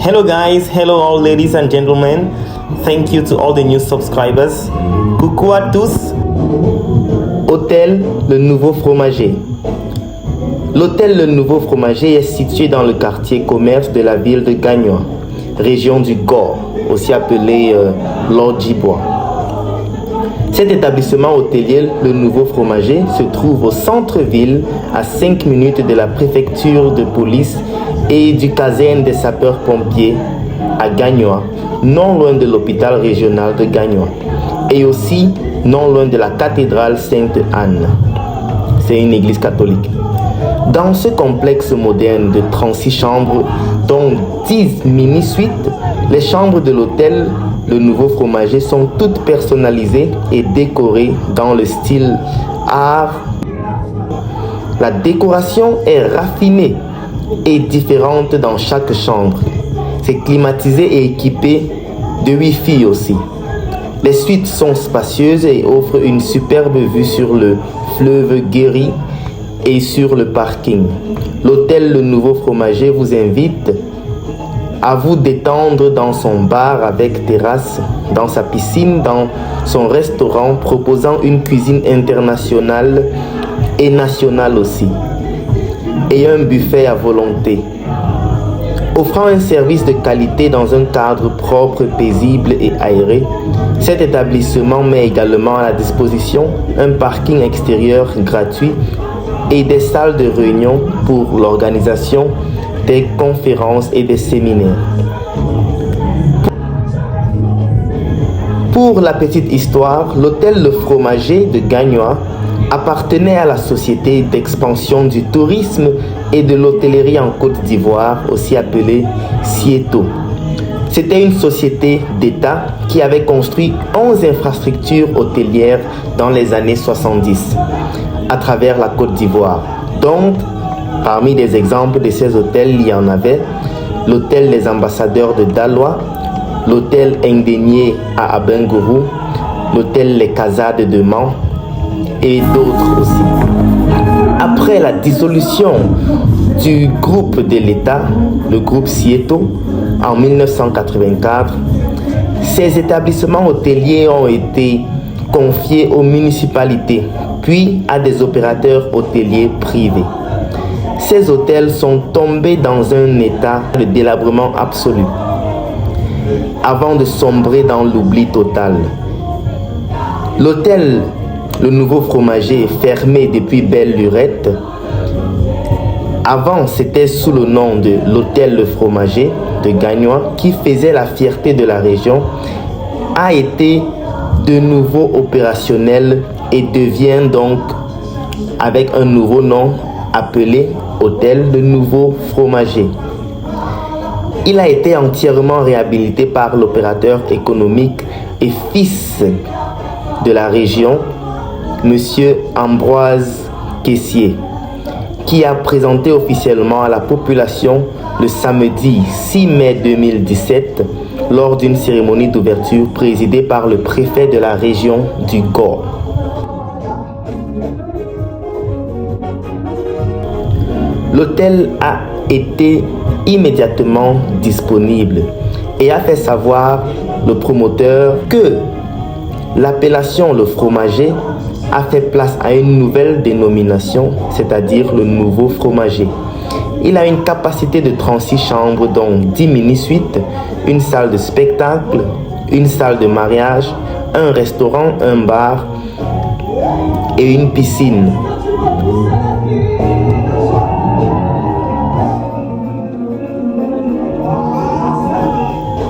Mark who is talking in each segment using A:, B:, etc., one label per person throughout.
A: Hello guys, hello all ladies and gentlemen. Thank you to all the new subscribers. Coucou à tous. Hôtel Le Nouveau Fromager. L'hôtel Le Nouveau Fromager est situé dans le quartier commerce de la ville de Gagnoa, région du Gore, aussi appelé Lodjibois. Cet établissement hôtelier, Le Nouveau Fromager, se trouve au centre-ville, à 5 minutes de la préfecture de police et du caserne des sapeurs-pompiers à Gagnoa, non loin de l'hôpital régional de Gagnoa, et aussi non loin de la cathédrale Sainte-Anne. C'est une église catholique. Dans ce complexe moderne de 36 chambres, dont 10 mini-suites, les chambres de l'hôtel Le Nouveau Fromager sont toutes personnalisées et décorées dans le style art. La décoration est raffinée et différente dans chaque chambre. C'est climatisé et équipé de Wi-Fi aussi. Les suites sont spacieuses et offrent une superbe vue sur le fleuve Guéry et sur le parking. L'hôtel Le Nouveau Fromager vous invite à vous détendre dans son bar avec terrasse, dans sa piscine, dans son restaurant proposant une cuisine internationale et nationale aussi, et un buffet à volonté. Offrant un service de qualité dans un cadre propre, paisible et aéré, cet établissement met également à la disposition un parking extérieur gratuit et des salles de réunion pour l'organisation des conférences et des séminaires. Pour la petite histoire, l'hôtel Le Fromager de Gagnoa appartenait à la société d'expansion du tourisme et de l'hôtellerie en Côte d'Ivoire, aussi appelée Sieto. C'était une société d'État qui avait construit 11 infrastructures hôtelières dans les années 70 à travers la Côte d'Ivoire. Donc, parmi des exemples de ces hôtels, il y en avait l'hôtel Les Ambassadeurs de Daloa, l'hôtel Indénié à Abengourou, l'hôtel Les Casades de Mans et d'autres aussi. Après la dissolution du groupe de l'État, le groupe Sieto, en 1984, ces établissements hôteliers ont été confiés aux municipalités, puis à des opérateurs hôteliers privés. Ces hôtels sont tombés dans un état de délabrement absolu, avant de sombrer dans l'oubli total. L'hôtel Le Nouveau Fromager est fermé depuis belle lurette. Avant, c'était sous le nom de l'hôtel Le Fromager de Gagnoa, qui faisait la fierté de la région, a été de nouveau opérationnel et devient donc, avec un nouveau nom, appelé Hôtel Le Nouveau Fromager. Il a été entièrement réhabilité par l'opérateur économique et fils de la région, Monsieur Ambroise Caissier, qui a présenté officiellement à la population le samedi 6 mai 2017 lors d'une cérémonie d'ouverture présidée par le préfet de la région du Gore. L'hôtel a été immédiatement disponible et a fait savoir le promoteur que l'appellation Le Fromager a fait place à une nouvelle dénomination, c'est-à-dire Le Nouveau Fromager. Il a une capacité de 36 chambres, dont 10 mini-suites, une salle de spectacle, une salle de mariage, un restaurant, un bar et une piscine.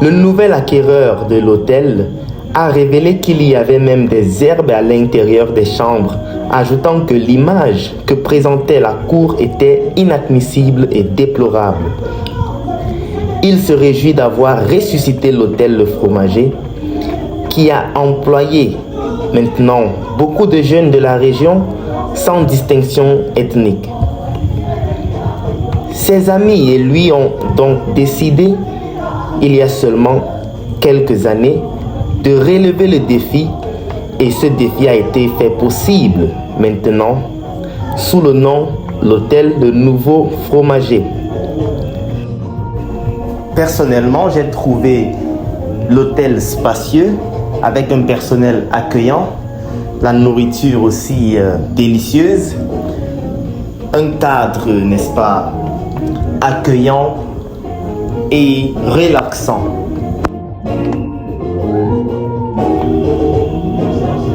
A: Le nouvel acquéreur de l'hôtel a révélé qu'il y avait même des herbes à l'intérieur des chambres, ajoutant que l'image que présentait la cour était inadmissible et déplorable. Il se réjouit d'avoir ressuscité l'hôtel Le Fromager, qui a employé maintenant beaucoup de jeunes de la région sans distinction ethnique. Ses amis et lui ont donc décidé, il y a seulement quelques années, de relever le défi, et ce défi a été fait possible maintenant sous le nom l'hôtel Le Nouveau Fromager. Personnellement, j'ai trouvé l'hôtel spacieux avec un personnel accueillant, la nourriture aussi délicieuse, un cadre, n'est-ce pas, accueillant et relaxant.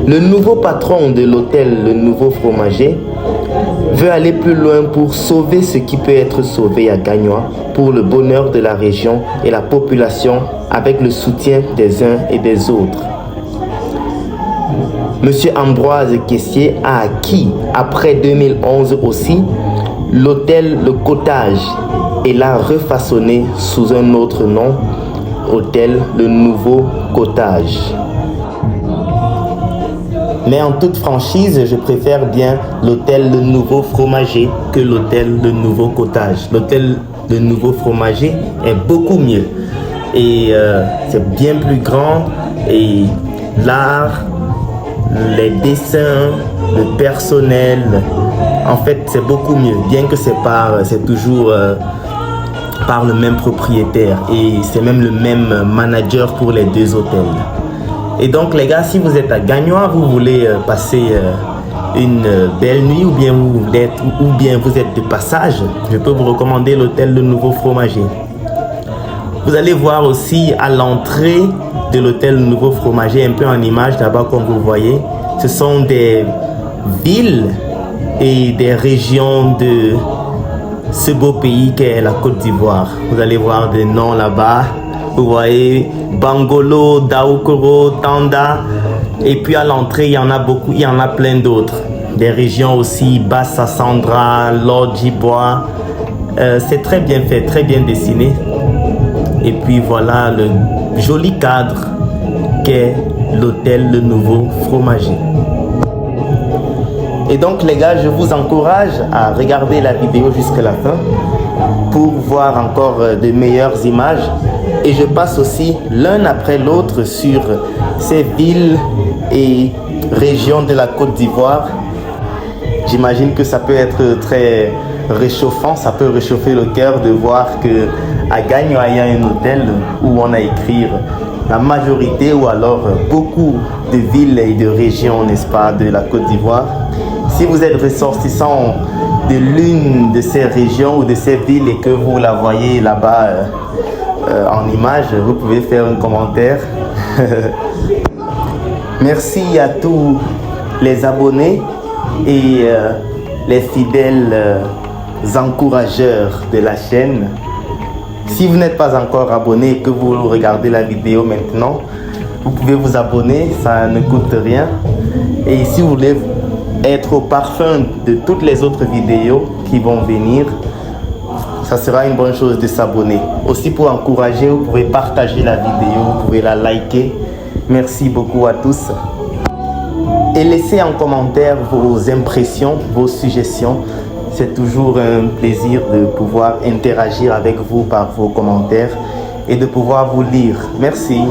A: Le nouveau patron de l'hôtel Le Nouveau Fromager veut aller plus loin pour sauver ce qui peut être sauvé à Gagnoa pour le bonheur de la région et la population avec le soutien des uns et des autres. Monsieur Ambroise Caissier a acquis, après 2011 aussi, l'hôtel Le Cottage et l'a refaçonné sous un autre nom, hôtel Le Nouveau Cottage. Mais en toute franchise, je préfère bien l'hôtel Le Nouveau Fromager que l'hôtel Le Nouveau Cottage. L'hôtel Le Nouveau Fromager est beaucoup mieux et c'est bien plus grand et l'art, les dessins, le personnel, en fait c'est beaucoup mieux, bien que c'est toujours par le même propriétaire et c'est même le même manager pour les deux hôtels. Et donc les gars, si vous êtes à Gagnoa, vous voulez passer une belle nuit ou bien vous êtes de passage, je peux vous recommander l'hôtel Le Nouveau Fromager. Vous allez voir aussi à l'entrée de l'hôtel Le Nouveau Fromager, un peu en image là-bas comme vous voyez, ce sont des villes et des régions de ce beau pays qu'est la Côte d'Ivoire. Vous allez voir des noms là-bas. Vous voyez Bangolo, Daoukoro, Tanda. Et puis à l'entrée, il y en a beaucoup, il y en a plein d'autres. Des régions aussi, Bassa Sandra, Lodjibois. C'est très bien fait, très bien dessiné. Et puis voilà le joli cadre qu'est l'hôtel Le Nouveau Fromager. Et donc les gars, je vous encourage à regarder la vidéo jusqu'à la fin pour voir encore de meilleures images. Et je passe aussi l'un après l'autre sur ces villes et régions de la Côte d'Ivoire. J'imagine que ça peut être très réchauffant, ça peut réchauffer le cœur de voir que à Gagnoa, il y a un hôtel où on a écrit la majorité ou alors beaucoup de villes et de régions, n'est-ce pas, de la Côte d'Ivoire. Si vous êtes ressortissant de l'une de ces régions ou de ces villes et que vous la voyez là-bas en image, vous pouvez faire un commentaire. Merci à tous les abonnés et les fidèles encourageurs de la chaîne. Si vous n'êtes pas encore abonné et que vous regardez la vidéo maintenant, vous pouvez vous abonner, ça ne coûte rien. Et si vous voulez être au parfum de toutes les autres vidéos qui vont venir, ça sera une bonne chose de s'abonner. Aussi pour encourager, vous pouvez partager la vidéo, vous pouvez la liker. Merci beaucoup à tous. Et laissez en commentaire vos impressions, vos suggestions. C'est toujours un plaisir de pouvoir interagir avec vous par vos commentaires et de pouvoir vous lire. Merci.